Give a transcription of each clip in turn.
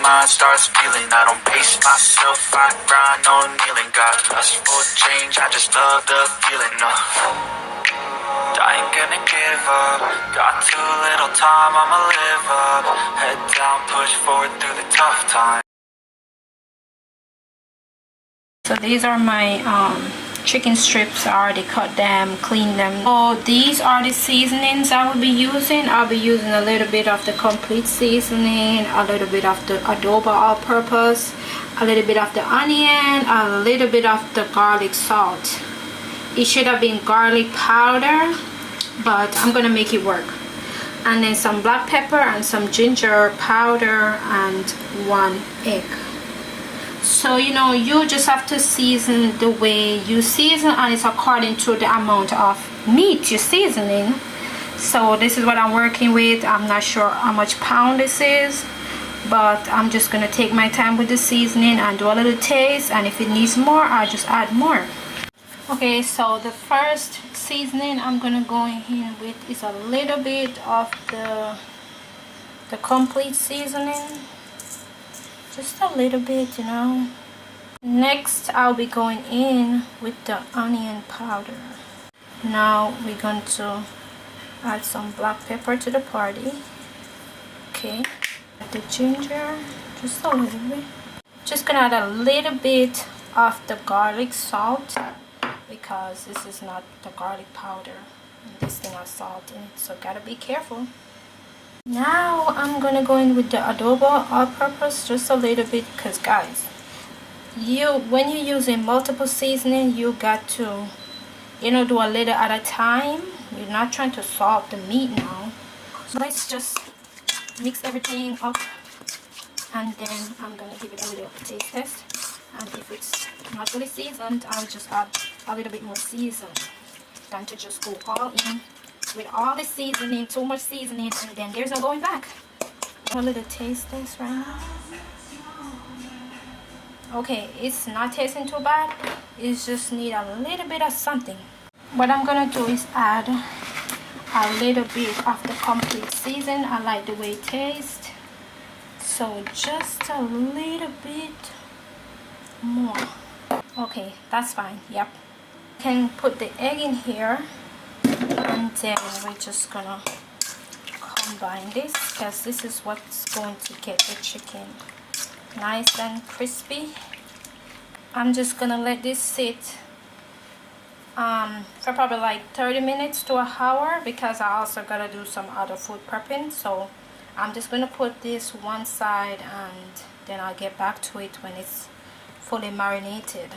mind starts feeling. I don't pace myself, I grind on kneeling. Got lust for change, I just love the feeling. I ain't gonna give up. Got too little time, I'ma live up. Head down, push forward through the tough times. So these are my chicken strips. I already cut them, cleaned them. So these are the seasonings I will be using. I'll be using a little bit of the complete seasoning, a little bit of the adobo all-purpose, a little bit of the onion, a little bit of the garlic salt. It should have been garlic powder, but I'm gonna make it work. And then some black pepper and some ginger powder and 1 egg. So you know, you just have to season the way you season, and it's according to the amount of meat you're seasoning. So this is what I'm working with. I'm not sure how much pound this is, but I'm just gonna take my time with the seasoning and do a little taste, and if it needs more, I'll just add more. Okay, so the first seasoning I'm gonna go in with is a little bit of the complete seasoning. Just a little bit, you know. Next, I'll be going in with the onion powder. Now we're going to add some black pepper to the party. Okay, the ginger, just a little bit. Just gonna add a little bit of the garlic salt, because this is not the garlic powder. This thing has salt in it, so gotta be careful. Now I'm gonna go in with the adobo all-purpose, just a little bit, because guys, when you're using multiple seasoning, you got to, you know, do a little at a time. You're not trying to salt the meat now. So let's just mix everything up, and then I'm gonna give it a little taste test, and if it's not fully seasoned, I'll just add a little bit more season than to just go all in with all the seasoning, too much seasoning, and then there's no going back. A little taste test right now. Okay, it's not tasting too bad. It just need a little bit of something. What I'm gonna do is add a little bit of the complete season. I like the way it tastes, so just a little bit more. Okay, that's fine. Yep. Can put the egg in here, and then we're just gonna combine this, because this is what's going to get the chicken nice and crispy. I'm just gonna let this sit for probably like 30 minutes to an hour, because I also gotta do some other food prepping. So I'm just gonna put this one side, and then I'll get back to it when it's fully marinated.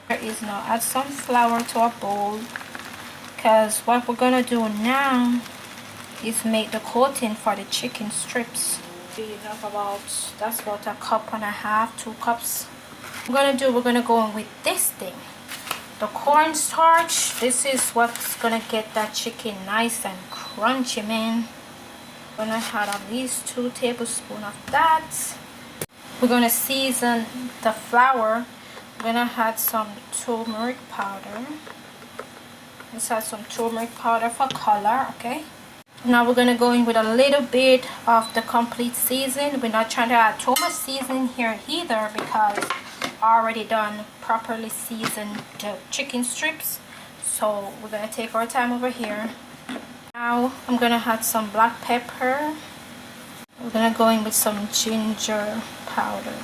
There is now add some flour to our bowl, because what we're gonna do now is make the coating for the chicken strips. That's about a cup and a half, 2 cups. We're gonna go in with this thing, the cornstarch. This is what's gonna get that chicken nice and crunchy, man. I'm gonna add at least 2 tablespoons of that. We're gonna season the flour. We're gonna add some turmeric powder. Let's add some turmeric powder for color. Okay, now we're gonna go in with a little bit of the complete season. We're not trying to add too much seasoning here either, because I already done properly seasoned the chicken strips. So we're gonna take our time over here. Now I'm gonna add some black pepper. We're gonna go in with some ginger powder.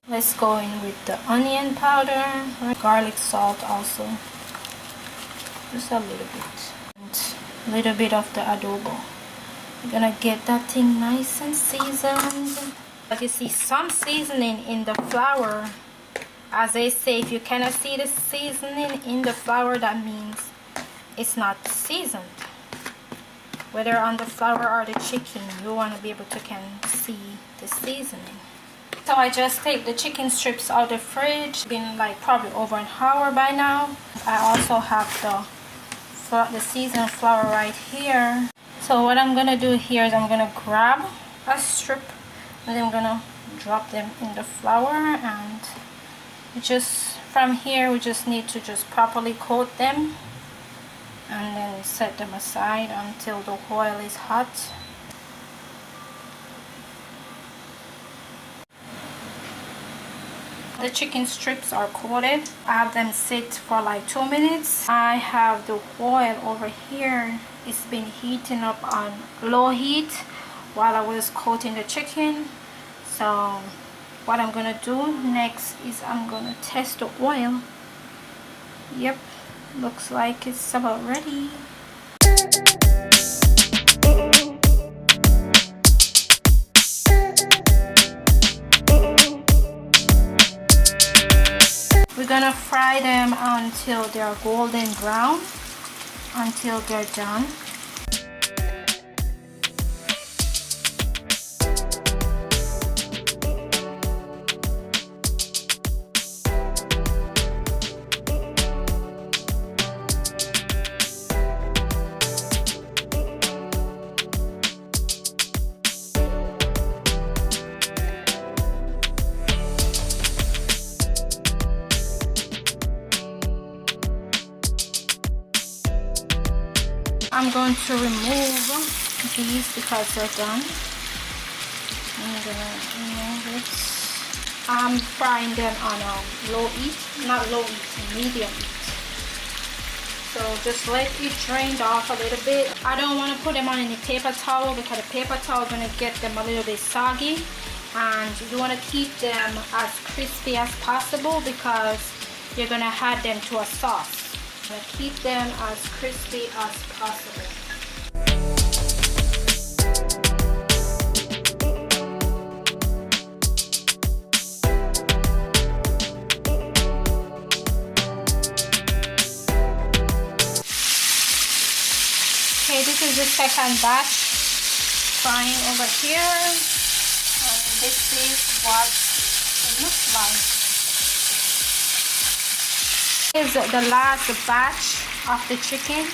Let's go in with the onion powder, garlic salt also, just a little bit, and a little bit of the adobo. We're gonna get that thing nice and seasoned. But you see some seasoning in the flour. As they say, if you cannot see the seasoning in the flour, that means it's not seasoned. Whether on the flour or the chicken, you want to be able to see the seasoning. So I just take the chicken strips out of the fridge. Been like probably over an hour by now. I also have the seasoned flour right here. So what I'm gonna do here is I'm gonna grab a strip, and then I'm gonna drop them in the flour, and from here we just need to just properly coat them, and then set them aside until the oil is hot. The chicken strips are coated. I have them sit for like 2 minutes. I have the oil over here. It's been heating up on low heat while I was coating the chicken. So what I'm gonna do next is I'm gonna test the oil. Yep, looks like it's about ready. We're gonna fry them until they're golden brown, until they're done. I'm going to remove these because they're done. I'm gonna remove it. I'm frying them on low heat, not low heat, medium heat. So just let it drain off a little bit. I don't want to put them on any paper towel because the paper towel is going to get them a little bit soggy. And you want to keep them as crispy as possible because you're going to add them to a sauce. Keep them as crispy as possible. Okay, this is the second batch frying over here. And this is what it looks like. This is the last batch of the chicken.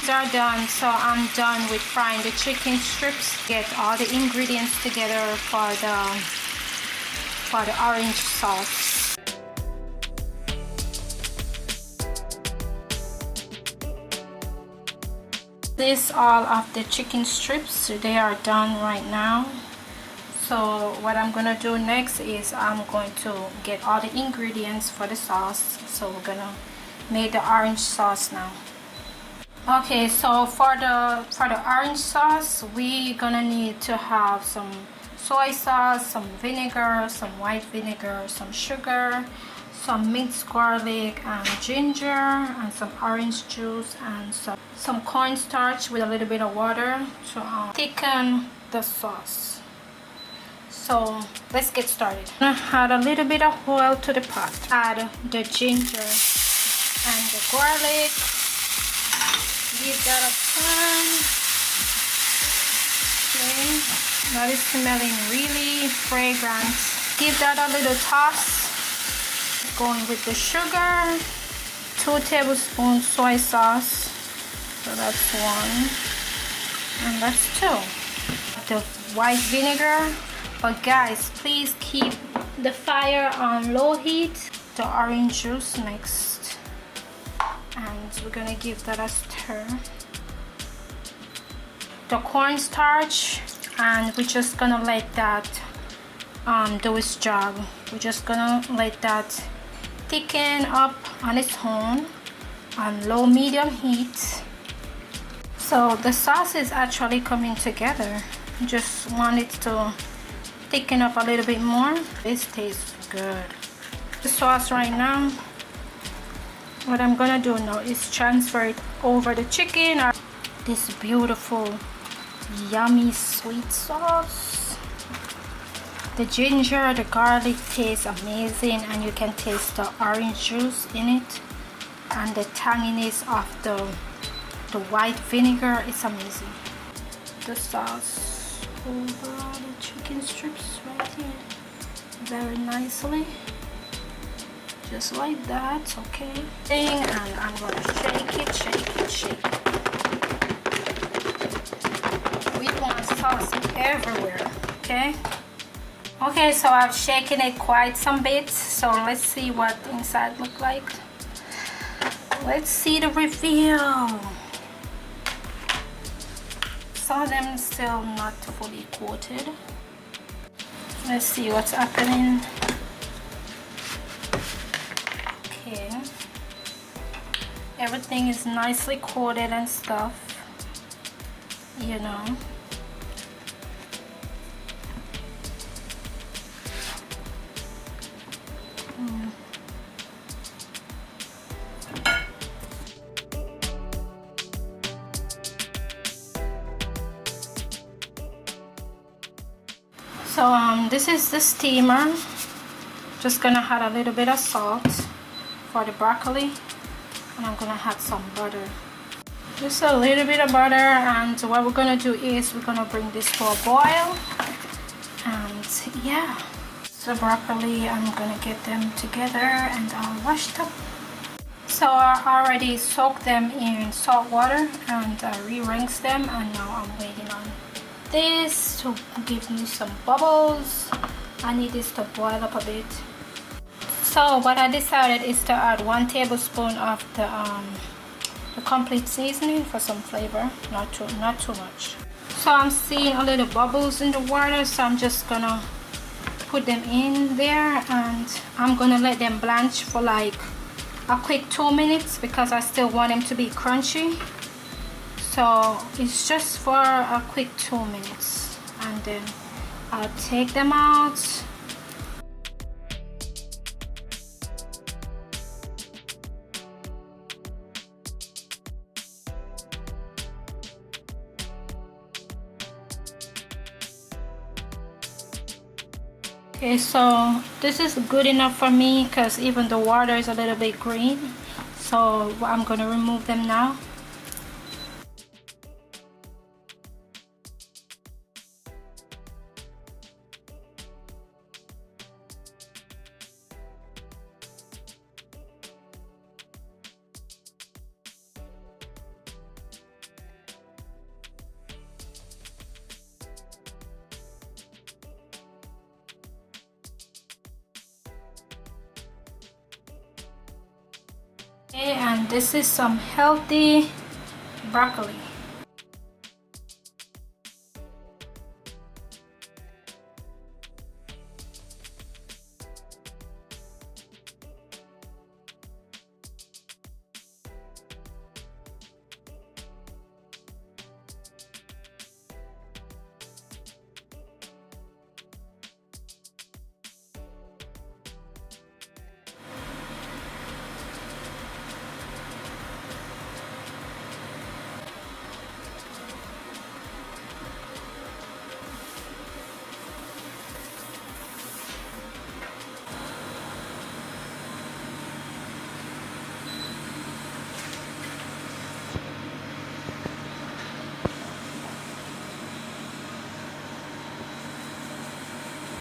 These are done, so I'm done with frying the chicken strips. Get all the ingredients together for the orange sauce. This all of the chicken strips, they are done right now. So what I'm gonna do next is I'm going to get all the ingredients for the sauce. So we're gonna make the orange sauce now. Okay, so for the orange sauce, we're gonna need to have some soy sauce, some vinegar, some white vinegar, some sugar, some minced garlic and ginger, and some orange juice, and some cornstarch with a little bit of water to thicken the sauce. So let's get started. I'm gonna add a little bit of oil to the pot. Add the ginger and the garlic. Give that a turn. Okay, that is smelling really fragrant. Give that a little toss. Going with the sugar, 2 tablespoons soy sauce. So that's 1, and that's 2. The white vinegar. But guys, please keep the fire on low heat. The orange juice next, and we're gonna give that a stir. The cornstarch, and we're just gonna let that do its job. We're just gonna let that thicken up on its own on low medium heat. So the sauce is actually coming together. Just want it to thicken up a little bit more. This tastes good. The sauce right now, what I'm gonna do now is transfer it over the chicken. This beautiful yummy sweet sauce. The ginger, the garlic tastes amazing, and you can taste the orange juice in it, and the tanginess of the white vinegar is amazing. The sauce over the chicken strips right here very nicely, just like that. Okay, and I'm gonna shake it. We want sauce everywhere. Okay, so I've shaken it quite some bit, so let's see what the inside look like. Let's see the reveal. Some of them still not fully coated. Let's see what's happening. Okay, everything is nicely coated and stuff, you know. So this is the steamer. Just gonna add a little bit of salt for the broccoli, and I'm gonna add some butter, just a little bit of butter. And what we're gonna do is we're gonna bring this to a boil. And yeah, so broccoli, I'm gonna get them together and I'll wash them. So I already soaked them in salt water and re-rinsed them, and now I'm waiting on this to give me some bubbles. I need this to boil up a bit. So what I decided is to add 1 tablespoon of the complete seasoning for some flavor, not too much. So I'm seeing a little bubbles in the water, so I'm just gonna put them in there, and I'm gonna let them blanch for like a quick 2 minutes because I still want them to be crunchy. So it's just for a quick 2 minutes, and then I'll take them out. Okay, so this is good enough for me because even the water is a little bit green. So I'm gonna remove them now. Okay, and this is some healthy broccoli.